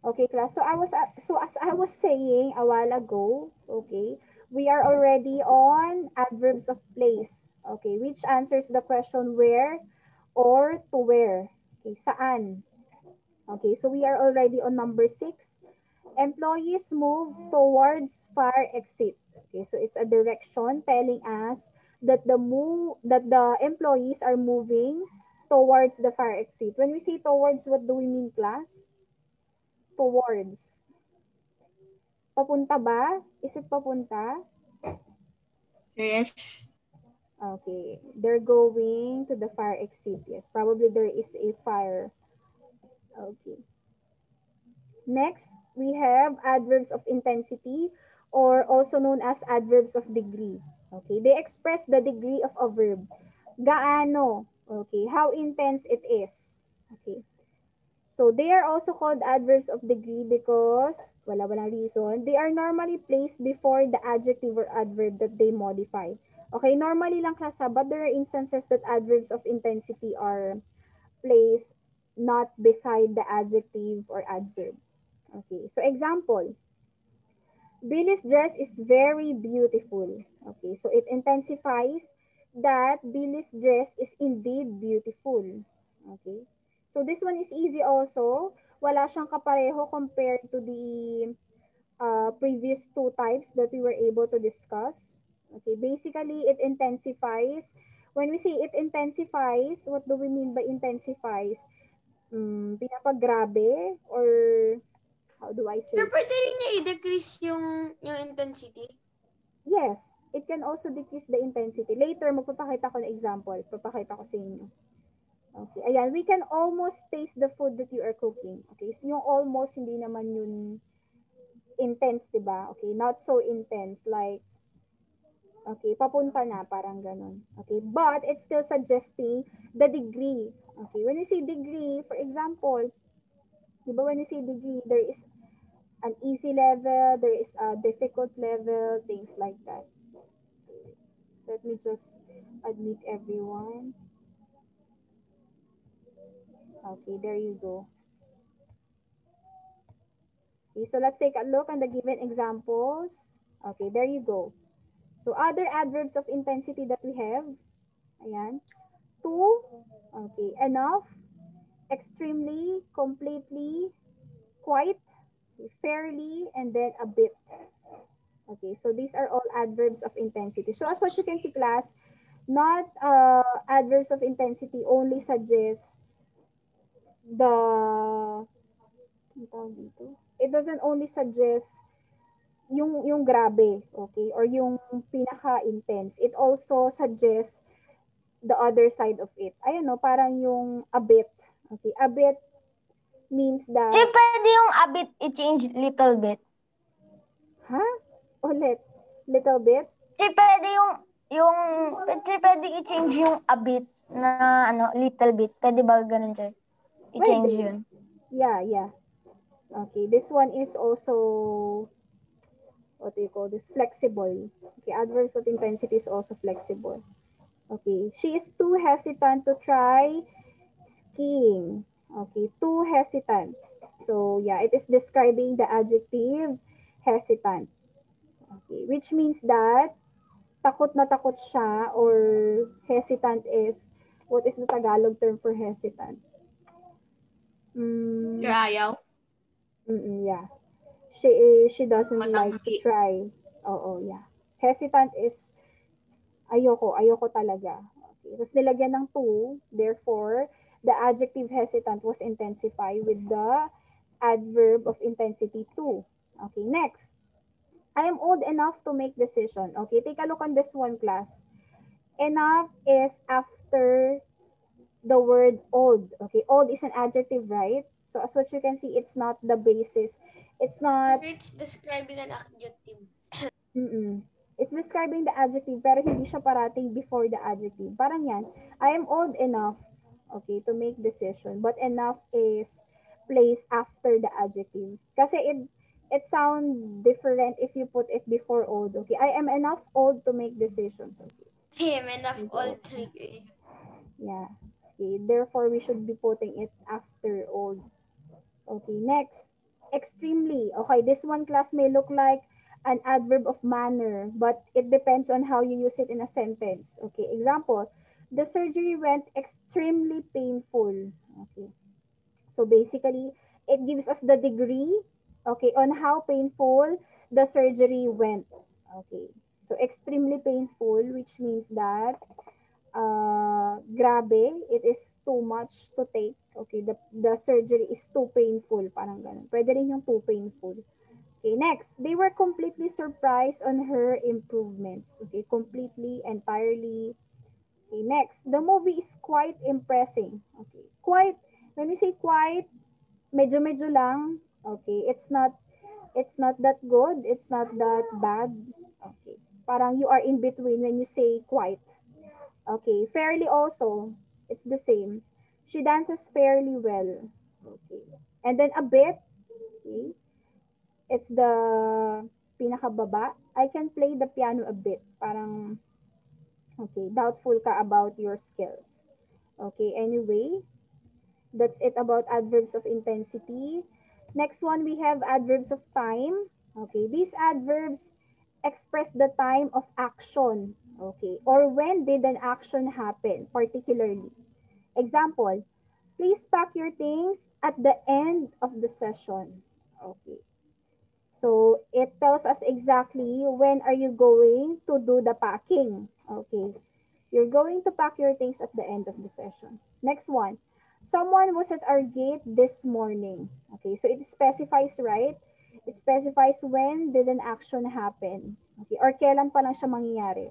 Okay, class. So as I was saying a while ago, okay, we are already on adverbs of place. Okay, which answers the question where or to where. Okay, saan? Okay, so we are already on number 6. Employees move towards fire exit. Okay, so it's a direction telling us that the employees are moving towards the fire exit. When we say towards, what do we mean, class? Towards. Papunta ba? Is it papunta? Yes. Okay. They're going to the fire exit. Yes, probably there is a fire. Okay. Next, we have adverbs of intensity or also known as adverbs of degree. Okay. They express the degree of a verb. Gaano? Okay. How intense it is. Okay. So they are also called adverbs of degree because, walang reason, they are normally placed before the adjective or adverb that they modify. Okay, normally lang class, but there are instances that adverbs of intensity are placed not beside the adjective or adverb. Okay, so example, Billy's dress is very beautiful. Okay, so it intensifies that Billy's dress is indeed beautiful. Okay, so this one is easy also. Wala siyang kapareho compared to the previous two types that we were able to discuss. Okay, basically it intensifies. When we say it intensifies, what do we mean by intensifies? Pinapagrabe or how do I Pero say? pwede rin niya i-decrease yung intensity. Yes, it can also decrease the intensity. Later, magpapakita ko ng example. Papakita ko sa inyo. Okay, ayan. We can almost taste the food that you are cooking. Okay, so yung almost, hindi naman yun intense, diba? Okay, not so intense. Like, okay, papunta na, parang ganun. Okay, but it's still suggesting the degree. Okay, when you say degree, for example, diba when you say degree, there is an easy level, there is a difficult level, things like that. Let me just admit everyone. Okay, there you go. Okay, so let's take a look at the given examples. Okay, there you go. So other adverbs of intensity that we have, ayan, to, okay, enough, extremely, completely, quite, fairly, and then a bit. Okay, so these are all adverbs of intensity. So as what you can see, class, not adverbs of intensity only suggest the it doesn't only suggest yung grabe, okay, or yung pinaka-intense. It also suggests the other side of it. Ayun no, parang yung a bit. Okay, a bit means Che, that, pwede yung a bit i-change little bit. ha? Ulit, little bit? Che, pwede yung, che, pwede i-change yung a bit na, little bit. Pwede ba ganun, Che? I-change Pwede. yun. Yeah, yeah. Okay, this one is also, what do you call this? Flexible. Okay, adverbs of intensity is also flexible. Okay, she is too hesitant to try skiing. Okay, too hesitant. So, yeah, it is describing the adjective hesitant. Okay, which means that takot na takot siya or hesitant is, what is the Tagalog term for hesitant? Yung Mm, ayaw. yeah. She doesn't like to Matanggi. try. Oo, yeah. Hesitant is ayoko talaga. Okay. Tapos nilagyan ng to, therefore, the adjective hesitant was intensified with the adverb of intensity to. Okay, next. I am old enough to make decision. Okay, take a look on this one, class. Enough is after the word old. Okay, old is an adjective, right? So as what you can see, it's not the basis. It's not, It's describing an adjective. mm it's describing the adjective, pero hindi siya parating before the adjective. Parang yan, I am old enough, okay, to make decision. But enough is placed after the adjective. Kasi it sound different if you put it before old. Okay, I am enough old to make decisions. Okay. I am enough So, old to make. yeah. Okay, therefore we should be putting it after old. Okay, next. extremely. Okay, this one class may look like an adverb of manner, but it depends on how you use it in a sentence. Okay, example, the surgery went extremely painful. Okay, so basically, it gives us the degree, okay, on how painful the surgery went. Okay, so extremely painful, which means that grabe, it is too much to take. Okay, the surgery is too painful, parang ganun. Pwede rin yung too painful. Okay, next, they were completely surprised on her improvements. Okay, completely, entirely. Okay, next, the movie is quite impressing. Okay, quite, when we say quite, medyo-medyo lang. Okay, it's not that good, it's not that bad. Okay, parang you are in between when you say quite. Okay, fairly also, it's the same. She dances fairly well. Okay. And then a bit, okay, it's the pinakababa. I can play the piano a bit. Parang, okay, doubtful ka about your skills. Okay, anyway, that's it about adverbs of intensity. Next one, we have adverbs of time. Okay, these adverbs express the time of action. Okay, or when did an action happen, particularly. Example, please pack your things at the end of the session. Okay. So, it tells us exactly when are you going to do the packing. Okay. You're going to pack your things at the end of the session. Next one. Someone was at our gate this morning. Okay. So, it specifies, right? It specifies when did an action happen. Okay. Or kailan pa lang siya mangyayari.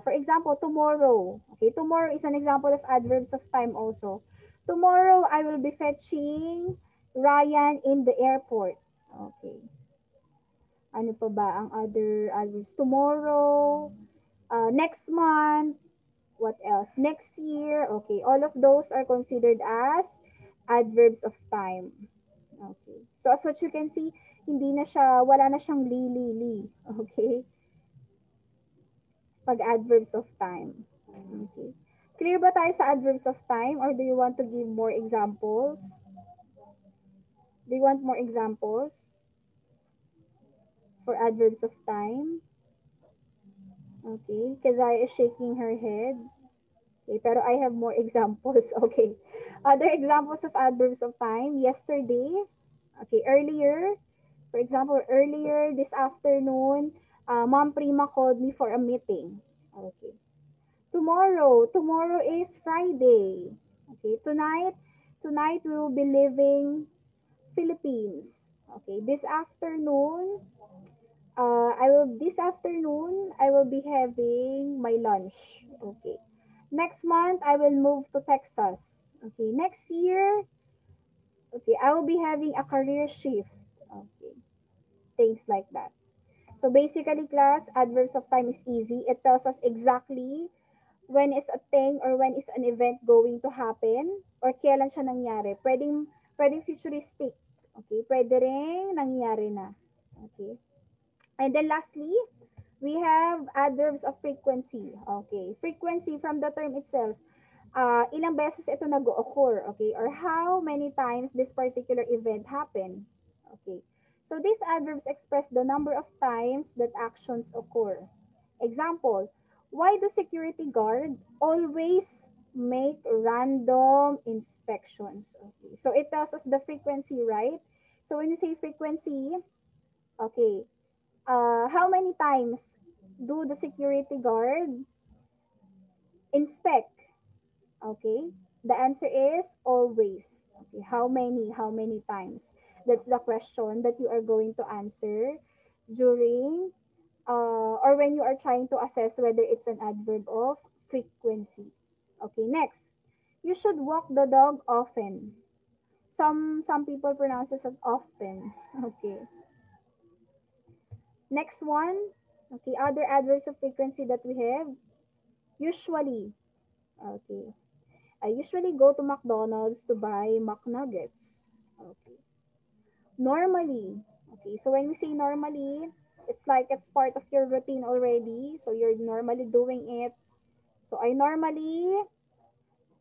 For example, tomorrow. Okay, tomorrow is an example of adverbs of time also. Tomorrow, I will be fetching Ryan in the airport. Okay. Ano pa ba ang other adverbs? Tomorrow, next month, what else? Next year. Okay, all of those are considered as adverbs of time. Okay. So as what you can see, wala na siyang li. Okay. Pag adverbs of time. Okay. Clear ba tayo sa adverbs of time or do you want to give more examples? Do you want more examples for adverbs of time? Okay, Kazaya is shaking her head. Okay, pero I have more examples. Okay. Other examples of adverbs of time. Yesterday. Okay, earlier. For example, earlier this afternoon, Mom Prima called me for a meeting. Okay. Tomorrow is Friday. Okay, tonight we will be leaving Philippines. Okay, this afternoon I will be having my lunch. Okay. Next month I will move to Texas. Okay, next year, okay, I will be having a career shift. Okay. Things like that. So basically class, adverbs of time is easy. It tells us exactly when is a thing or when is an event going to happen or kailan siya nangyari. Pwedeng futuristic. Okay? Pwede rin nangyari na. Okay? And then lastly, we have adverbs of frequency. Okay? Frequency from the term itself. Ilang beses ito nag-occur. Okay? Or how many times this particular event happened. Okay? So these adverbs express the number of times that actions occur. Example, why do security guard always make random inspections? Okay, so it tells us the frequency, right? So when you say frequency, okay, how many times do the security guard inspect? Okay, the answer is always. Okay, how many times? That's the question that you are going to answer during or when you are trying to assess whether it's an adverb of frequency. Okay, next. You should walk the dog often. Some people pronounce this as often. Okay. Next one. Okay, other adverbs of frequency that we have. Usually. Okay. I usually go to McDonald's to buy McNuggets. Okay. Normally. Okay, so when we say normally, it's like it's part of your routine already. So you're normally doing it. So I normally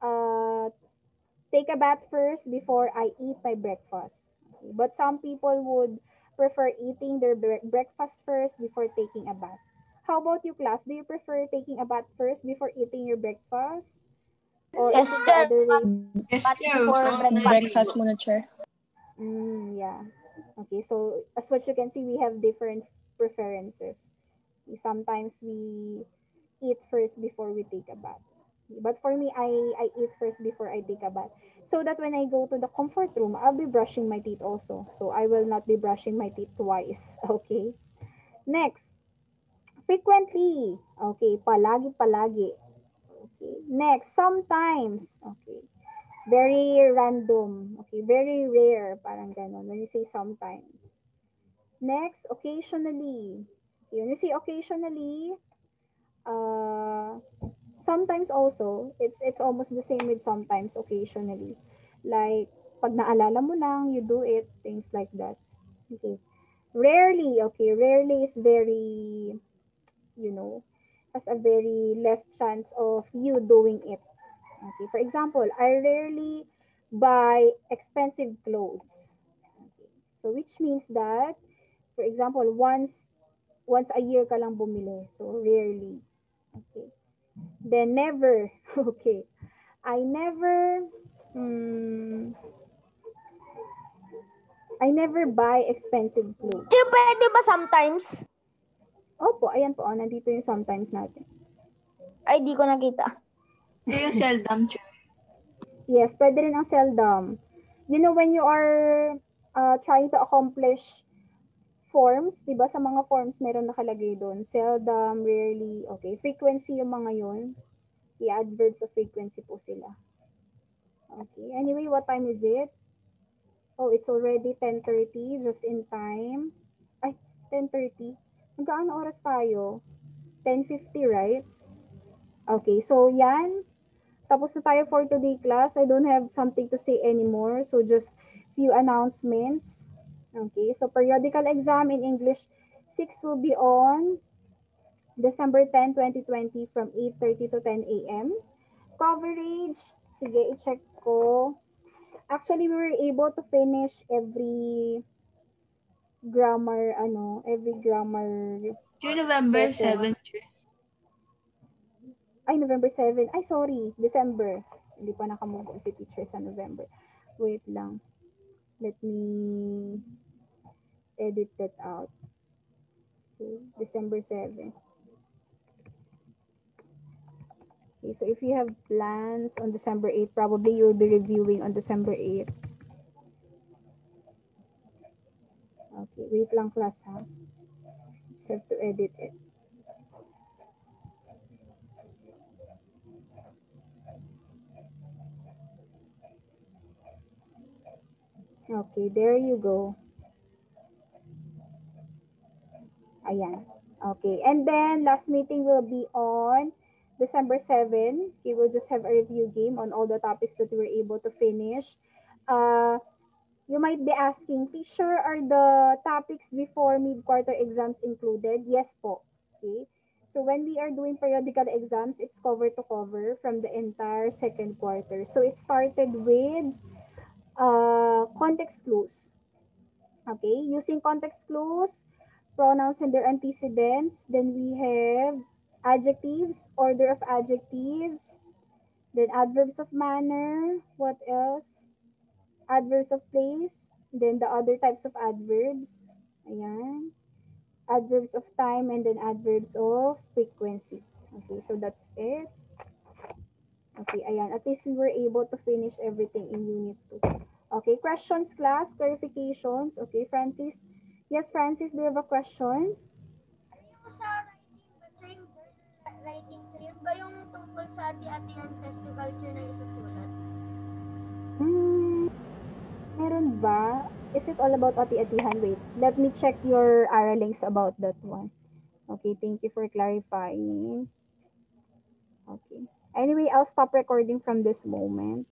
uh, take a bath first before I eat my breakfast. Okay. But some people would prefer eating their breakfast first before taking a bath. How about you, class? Do you prefer taking a bath first before eating your breakfast? Or is Yes, it the chair. other way? Yes, But chair. before Saka breakfast. Breakfast muna, Chair. Yeah. Okay, so as what you can see, we have different preferences. Sometimes we eat first before we take a bath. But for me, I eat first before I take a bath. So that when I go to the comfort room, I'll be brushing my teeth also. So I will not be brushing my teeth twice. Okay. Next, frequently. Okay, palagi. Okay. Next, sometimes. Okay. Very random. Okay, very rare. Parang ganon. When you say sometimes. Next, occasionally. Okay, when you say occasionally, uh, sometimes also, it's almost the same with sometimes, occasionally. Like, pag naalala mo lang, you do it, things like that. Okay. Rarely, okay, rarely is very, you know, has a very less chance of you doing it. Okay, for example, I rarely buy expensive clothes. Okay. So which means that, for example, once a year ka lang bumili. So rarely. Okay. Then never. Okay. I never mm, I never buy expensive clothes. Chair, pwede ba sometimes? Opo, ayan po. Nandito yung sometimes natin. Ay, di ko nakita. yung seldom, chair. Yes, pwede rin ang seldom. You know, when you are trying to accomplish forms, di ba? Sa mga forms, meron nakalagay doon. Seldom, rarely, okay. Frequency yung mga yun. I-adverbs of frequency po sila. Okay. Anyway, what time is it? Oh, it's already 10:30, just in time. Ay, 10:30. Magkaano oras tayo? 10:50, right? Okay, so yan. Tapos na tayo for today, class. I don't have something to say anymore. So just few announcements. Okay, so periodical exam in English 6 will be on December 10, 2020 from 8:30 to 10 a.m. Coverage, sige, i-check ko. Actually, we were able to finish every grammar Chair, November lesson. 7, chair. Ay, November 7. Ay, sorry, December. Hindi pa nakamove on si teacher sa November. Wait lang. Let me edit that out. Okay, December 7. Okay, so if you have plans on December 8, probably you'll be reviewing on December 8. Okay, wait lang class ha. Just have to edit it. Okay, there you go. Ayan. Okay, and then last meeting will be on December 7. We will just have a review game on all the topics that we were able to finish. You might be asking, teacher, are the topics before mid-quarter exams included? Yes po. Okay. So when we are doing periodical exams, it's cover to cover from the entire second quarter. So it started with context clues. Okay, using context clues, pronouns and their antecedents. Then we have adjectives, order of adjectives. Then adverbs of manner. What else? Adverbs of place. Then the other types of adverbs. Ayan. Adverbs of time and then adverbs of frequency. Okay, so that's it. Okay, ayan. At least we were able to finish everything in Unit 2. Okay, questions, class? Clarifications? Okay, Francis? Yes, Francis, do you have a question? Yung sa writing, writing quiz ba yung tungkol sa ati-ati yung festival culture na isusulat? Meron ba? Is it all about ati-atihan? Wait, let me check your links about that one. Okay, thank you for clarifying. Okay. Anyway, I'll stop recording from this moment.